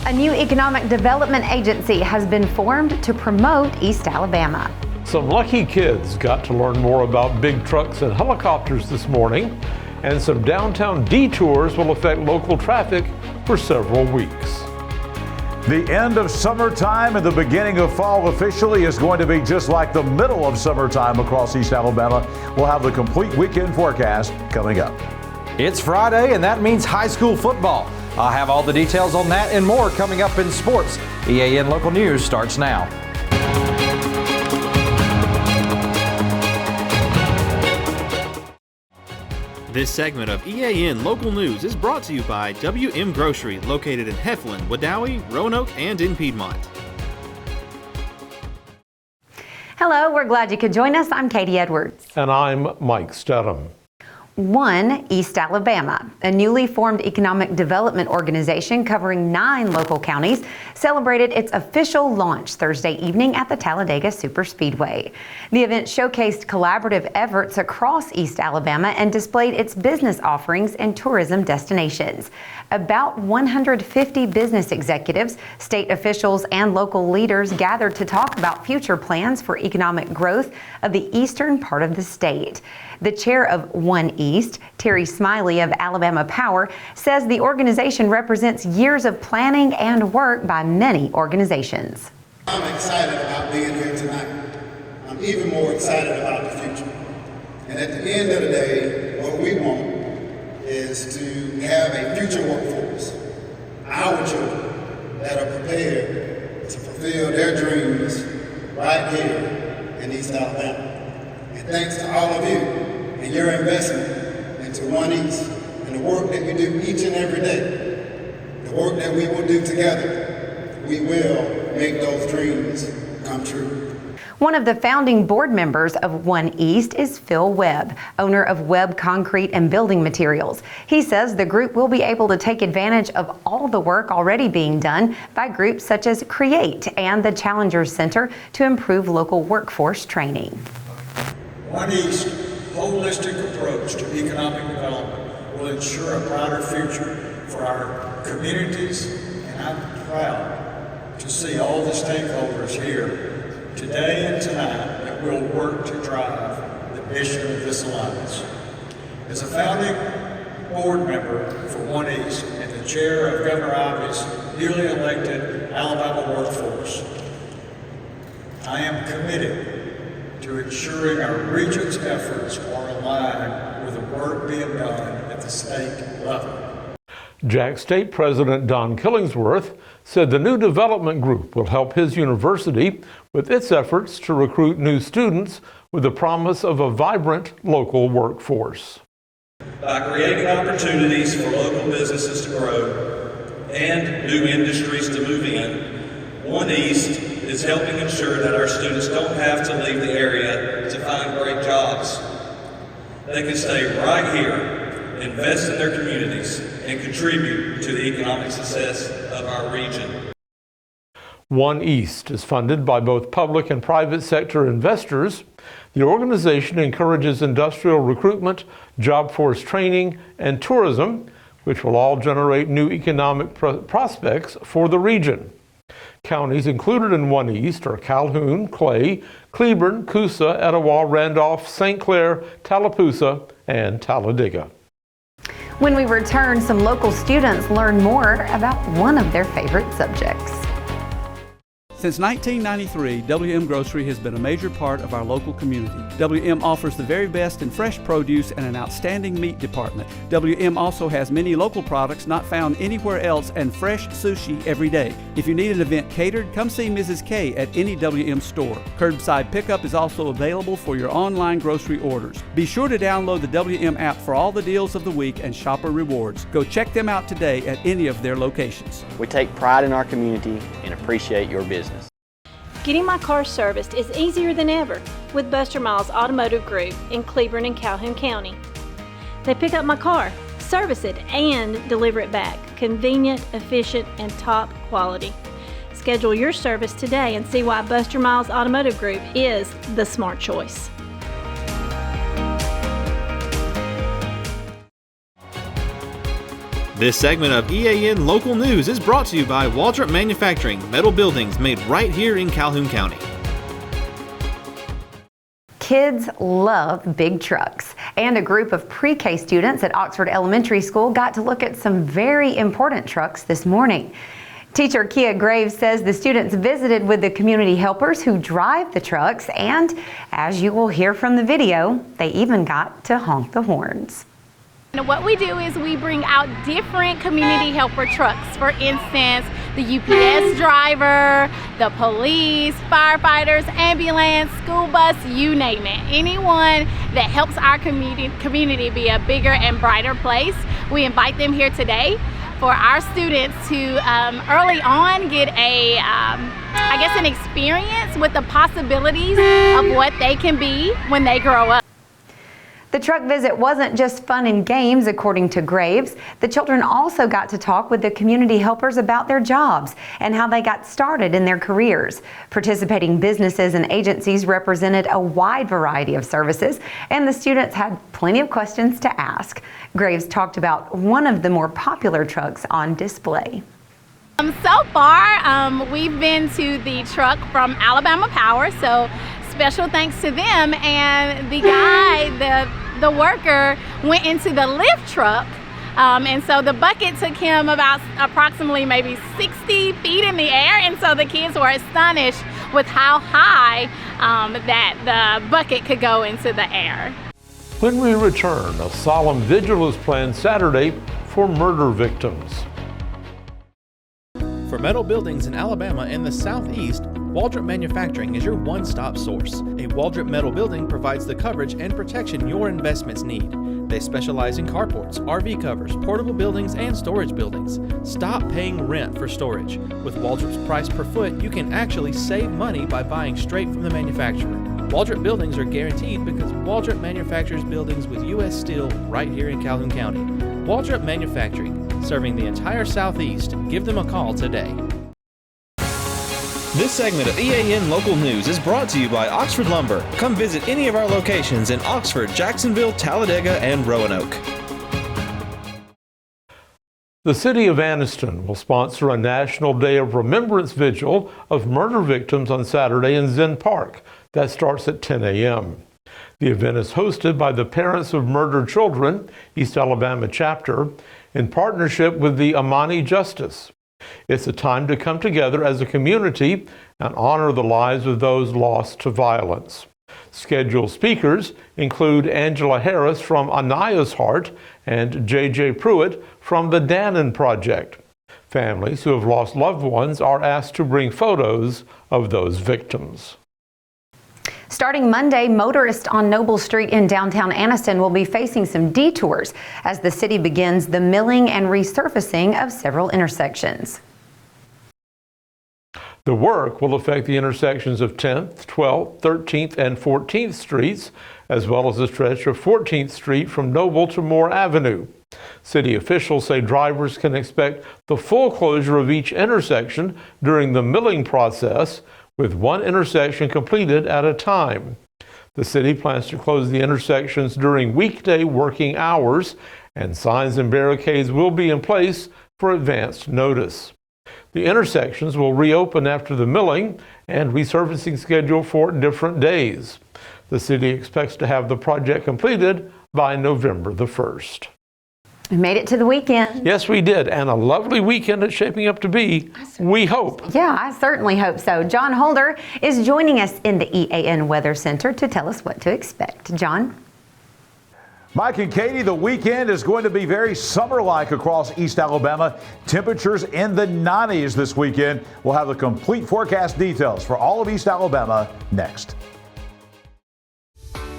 A new economic development agency has been formed to promote East Alabama. Some lucky kids got to learn more about big trucks and helicopters this morning, and some downtown detours will affect local traffic for several weeks. The end of summertime and the beginning of fall officially is going to be just like the middle of summertime across East Alabama. We'll have the complete weekend forecast coming up. It's Friday, and that means high school football. I'll have all the details on that and more coming up in sports. EAN Local News starts now. This segment of EAN Local News is brought to you by WM Grocery, located in Heflin, Wadowee, Roanoke, and in Piedmont. Hello, we're glad you could join us. I'm Katie Edwards. And I'm Mike Stedham. One East Alabama, a newly formed economic development organization covering 9 local counties, celebrated its official launch Thursday evening at the Talladega Superspeedway. The event showcased collaborative efforts across East Alabama and displayed its business offerings and tourism destinations. About 150 business executives, state officials, and local leaders gathered to talk about future plans for economic growth of the eastern part of the state. The chair of One East, Terry Smiley of Alabama Power, says the organization represents years of planning and work by many organizations. I'm excited about being here tonight. I'm even more excited about the future. And at the end of the day, what we want is to have a future workforce, our children that are prepared to fulfill their dreams right here in East Alabama. And thanks to all of you and your investment into One East and the work that we do each and every day, the work that we will do together, we will make those dreams come true. One of the founding board members of One East is Phil Webb, owner of Webb Concrete and Building Materials. He says the group will be able to take advantage of all the work already being done by groups such as Create and the Challengers Center to improve local workforce training. One East holistic approach to economic development will ensure a brighter future for our communities, and I'm proud to see all the stakeholders here today and tonight that will work to drive the mission of this alliance. As a founding board member for One East and the chair of Governor Ivey's newly elected Alabama workforce, I am committed to ensuring our region's efforts are aligned with the work being done at the state level. Jack State President Don Killingsworth said the new development group will help his university with its efforts to recruit new students with the promise of a vibrant local workforce. By creating opportunities for local businesses to grow and new industries to move in, One East is helping ensure that our students don't have to leave the area to find great jobs. They can stay right here, invest in their communities, and contribute to the economic success of our region. One East is funded by both public and private sector investors. The organization encourages industrial recruitment, job force training, and tourism, which will all generate new economic prospects for the region. Counties included in One East are Calhoun, Clay, Cleburne, Coosa, Etowah, Randolph, St. Clair, Tallapoosa, and Talladega. When we return, some local students learn more about one of their favorite subjects. Since 1993, WM Grocery has been a major part of our local community. WM offers the very best in fresh produce and an outstanding meat department. WM also has many local products not found anywhere else and fresh sushi every day. If you need an event catered, come see Mrs. K at any WM store. Curbside pickup is also available for your online grocery orders. Be sure to download the WM app for all the deals of the week and shopper rewards. Go check them out today at any of their locations. We take pride in our community and appreciate your business. Getting my car serviced is easier than ever with Buster Miles Automotive Group in Cleburne and Calhoun County. They pick up my car, service it, and deliver it back. Convenient, efficient, and top quality. Schedule your service today and see why Buster Miles Automotive Group is the smart choice. This segment of EAN Local News is brought to you by Waldrop Manufacturing, metal buildings made right here in Calhoun County. Kids love big trucks, and a group of pre-K students at Oxford Elementary School got to look at some very important trucks this morning. Teacher Kia Graves says the students visited with the community helpers who drive the trucks, and as you will hear from the video, they even got to honk the horns. What we do is we bring out different community helper trucks. For instance, the UPS driver, the police, firefighters, ambulance, school bus, you name it. Anyone that helps our community be a bigger and brighter place. We invite them here today for our students to early on get an experience with the possibilities of what they can be when they grow up. The truck visit wasn't just fun and games, according to Graves. The children also got to talk with the community helpers about their jobs and how they got started in their careers. Participating businesses and agencies represented a wide variety of services, and the students had plenty of questions to ask. Graves talked about one of the more popular trucks on display. So far, we've been to the truck from Alabama Power, so special thanks to them. And the guy, the worker, went into the lift truck, and so the bucket took him about approximately maybe 60 feet in the air, and so the kids were astonished with how high that the bucket could go into the air. When we return, a solemn vigil is planned Saturday for murder victims. For metal buildings in Alabama and the Southeast, Waldrop Manufacturing is your one-stop source. A Waldrop metal building provides the coverage and protection your investments need. They specialize in carports, RV covers, portable buildings, and storage buildings. Stop paying rent for storage. With Waldrop's price per foot, you can actually save money by buying straight from the manufacturer. Waldrop buildings are guaranteed because Waldrop manufactures buildings with U.S. steel right here in Calhoun County. Waldrop Manufacturing, serving the entire Southeast. Give them a call today. This segment of EAN Local News is brought to you by Oxford Lumber. Come visit any of our locations in Oxford, Jacksonville, Talladega, and Roanoke. The city of Anniston will sponsor a National Day of Remembrance Vigil of murder victims on Saturday in Zen Park. That starts at 10 a.m. The event is hosted by the Parents of Murdered Children, East Alabama chapter, in partnership with the Amani Justice. It's a time to come together as a community and honor the lives of those lost to violence. Scheduled speakers include Angela Harris from Anaya's Heart and J.J. Pruitt from the Dannon Project. Families who have lost loved ones are asked to bring photos of those victims. Starting Monday, motorists on Noble Street in downtown Anniston will be facing some detours as the city begins the milling and resurfacing of several intersections. The work will affect the intersections of 10th, 12th, 13th, and 14th Streets, as well as a stretch of 14th Street from Noble to Moore Avenue. City officials say drivers can expect the full closure of each intersection during the milling process, with one intersection completed at a time. The city plans to close the intersections during weekday working hours, and signs and barricades will be in place for advanced notice. The intersections will reopen after the milling and resurfacing schedule for different days. The city expects to have the project completed by November the 1st. We made it to the weekend. Yes, we did, and a lovely weekend it's shaping up to be, we hope. Yeah, I certainly hope so. John Holder is joining us in the EAN Weather Center to tell us what to expect. John? Mike and Katie, the weekend is going to be very summer-like across East Alabama. Temperatures in the 90s this weekend. We'll have the complete forecast details for all of East Alabama next.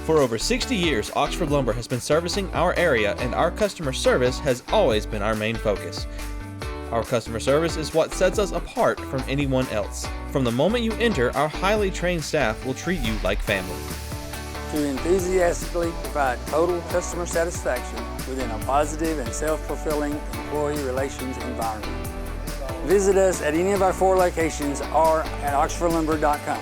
For over 60 years, Oxford Lumber has been servicing our area, and our customer service has always been our main focus. Our customer service is what sets us apart from anyone else. From the moment you enter, our highly trained staff will treat you like family. To enthusiastically provide total customer satisfaction within a positive and self-fulfilling employee relations environment. Visit us at any of our 4 locations or at oxfordlumber.com.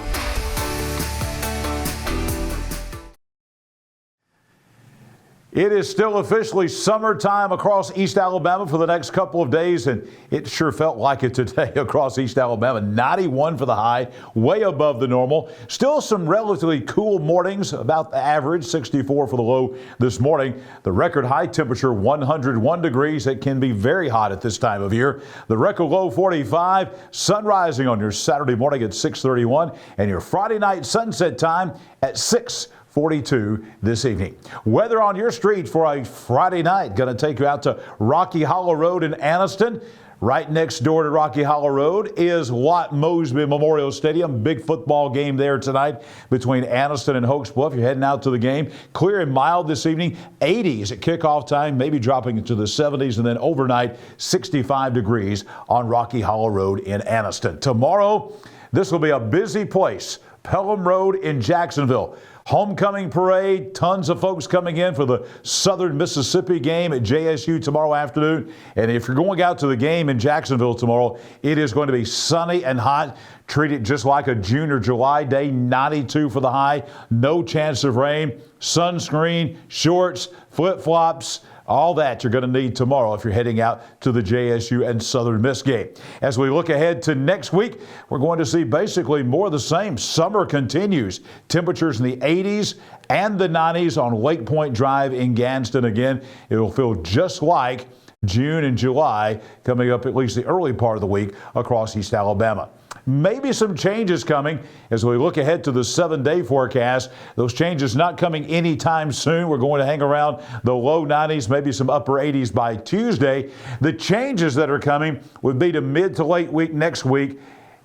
It is still officially summertime across East Alabama for the next couple of days, and it sure felt like it today across East Alabama. 91 for the high, way above the normal. Still some relatively cool mornings, about the average, 64 for the low this morning. The record high temperature, 101 degrees. It can be very hot at this time of year. The record low, 45. Sun rising on your Saturday morning at 6:31, and your Friday night sunset time at 6:42 this evening. Weather on your street for a Friday night. Going to take you out to Rocky Hollow Road in Anniston. Right next door to Rocky Hollow Road is Watt Mosby Memorial Stadium. Big football game there tonight between Anniston and Hokes Bluff. You're heading out to the game. Clear and mild this evening. 80s at kickoff time, maybe dropping into the 70s, and then overnight 65 degrees on Rocky Hollow Road in Anniston. Tomorrow, this will be a busy place. Pelham Road in Jacksonville. Homecoming parade, tons of folks coming in for the Southern Mississippi game at JSU tomorrow afternoon. And if you're going out to the game in Jacksonville tomorrow, it is going to be sunny and hot. Treat it just like a June or July day, 92 for the high. No chance of rain. Sunscreen, shorts, flip-flops, all that you're going to need tomorrow if you're heading out to the JSU and Southern Miss game. As we look ahead to next week, we're going to see basically more of the same. Summer continues. Temperatures in the 80s and the 90s on Lake Point Drive in Gadsden again. It will feel just like June and July coming up at least the early part of the week across East Alabama. Maybe some changes coming as we look ahead to the 7-day forecast. Those changes not coming anytime soon. We're going to hang around the low 90s, maybe some upper 80s by Tuesday. The changes that are coming would be to mid to late week next week.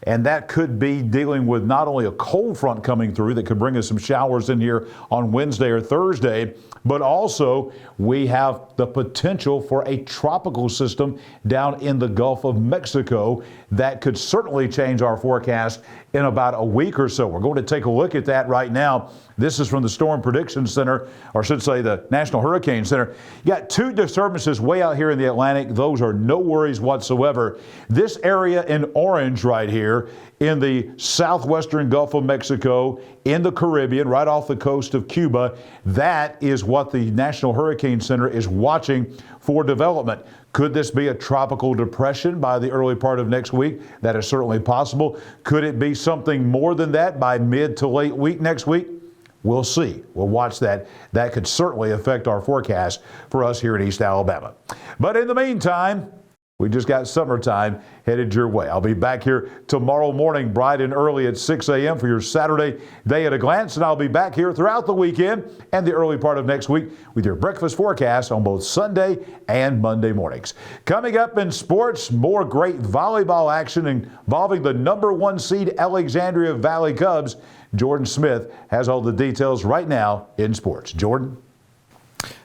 And that could be dealing with not only a cold front coming through that could bring us some showers in here on Wednesday or Thursday, but also we have the potential for a tropical system down in the Gulf of Mexico that could certainly change our forecast in about a week or so. We're going to take a look at that right now. This is from the Storm Prediction Center, or I should say the National Hurricane Center. You got two disturbances way out here in the Atlantic. Those are no worries whatsoever. This area in orange right here in the southwestern Gulf of Mexico, in the Caribbean, right off the coast of Cuba, that is what the National Hurricane Center is watching for development. Could this be a tropical depression by the early part of next week? That is certainly possible. Could it be something more than that by mid to late week next week? We'll see. We'll watch that. That could certainly affect our forecast for us here in East Alabama. But in the meantime, we just got summertime headed your way. I'll be back here tomorrow morning bright and early at 6 a.m. for your Saturday Day at a Glance, and I'll be back here throughout the weekend and the early part of next week with your breakfast forecast on both Sunday and Monday mornings. Coming up in sports, more great volleyball action involving the #1 seed Alexandria Valley Cubs. Jordan Smith has all the details right now in sports. Jordan?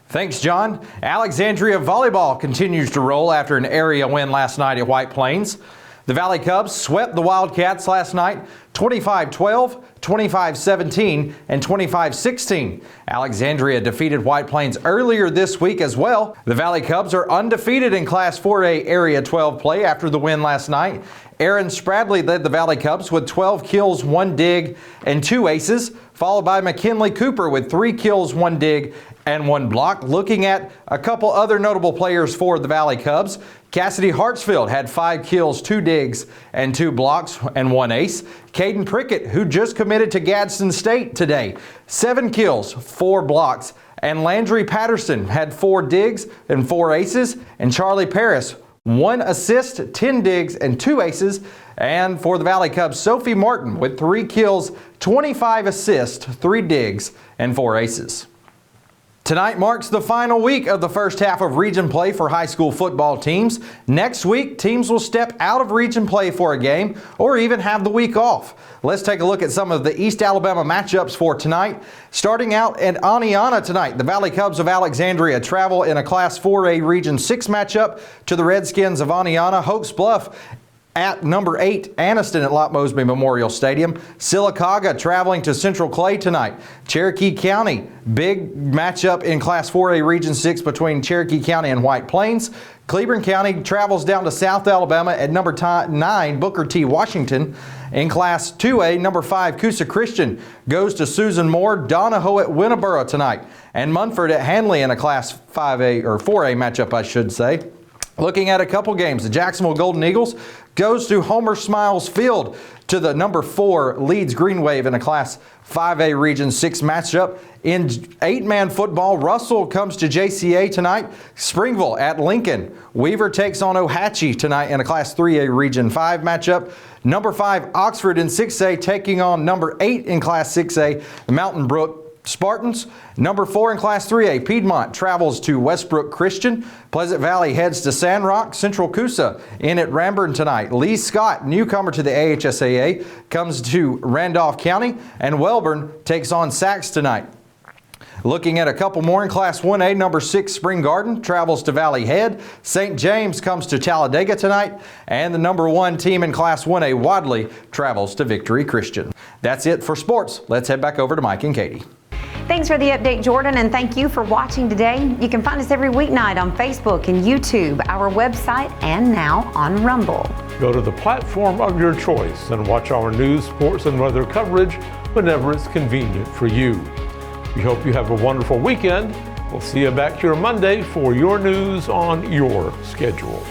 Thanks, John. Alexandria volleyball continues to roll after an area win last night at White Plains. The Valley Cubs swept the Wildcats last night 25-12, 25-17, and 25-16. Alexandria defeated White Plains earlier this week as well. The Valley Cubs are undefeated in Class 4A Area 12 play after the win last night. Aaron Spradley led the Valley Cubs with 12 kills, 1 dig, and 2 aces, followed by McKinley Cooper with 3 kills, 1 dig, and 1 block. Looking at a couple other notable players for the Valley Cubs, Cassidy Hartsfield had 5 kills, 2 digs, and 2 blocks, and 1 ace. Caden Prickett, who just committed to Gadsden State today, 7 kills, 4 blocks. And Landry Patterson had 4 digs and 4 aces. And Charlie Paris, 1 assist, 10 digs, and 2 aces. And for the Valley Cubs, Sophie Martin with 3 kills, 25 assists, 3 digs, and 4 aces. Tonight marks the final week of the first half of region play for high school football teams. Next week, teams will step out of region play for a game or even have the week off. Let's take a look at some of the East Alabama matchups for tonight. Starting out at Aniana tonight, the Valley Cubs of Alexandria travel in a Class 4A Region 6 matchup to the Redskins of Aniana. Hokes Bluff at number 8 Anniston at Lot Mosby Memorial Stadium. Sylacauga traveling to Central Clay tonight. Cherokee County, big matchup in Class 4A Region 6 between Cherokee County and White Plains. Cleburne County travels down to South Alabama at number 9 Booker T. Washington. In Class 2A, number 5 Coosa Christian goes to Susan Moore. Donahoe at Winterboro tonight. And Munford at Hanley in a Class 5A or 4A matchup, I should say. Looking at a couple games, the Jacksonville Golden Eagles goes to Homer Smiles Field to the number 4 Leeds Green Wave in a Class 5A Region 6 matchup. In 8-man football, Russell comes to JCA tonight. Springville at Lincoln. Weaver takes on Ohatchee tonight in a Class 3A Region 5 matchup. Number 5 Oxford in 6A taking on number 8 in Class 6A, the Mountain Brook Spartans. Number 4 in Class 3A, Piedmont travels to Westbrook Christian. Pleasant Valley heads to Sandrock. Central Coosa in at Ranburne tonight. Lee Scott, newcomer to the AHSAA, comes to Randolph County. And Welborn takes on Sax tonight. Looking at a couple more in Class 1A, number 6 Spring Garden travels to Valley Head. St. James comes to Talladega tonight. And the number 1 team in Class 1A, Wadley, travels to Victory Christian. That's it for sports. Let's head back over to Mike and Katie. Thanks for the update, Jordan, and thank you for watching today. You can find us every weeknight on Facebook and YouTube, our website, and now on Rumble. Go to the platform of your choice and watch our news, sports, and weather coverage whenever it's convenient for you. We hope you have a wonderful weekend. We'll see you back here Monday for your news on your schedule.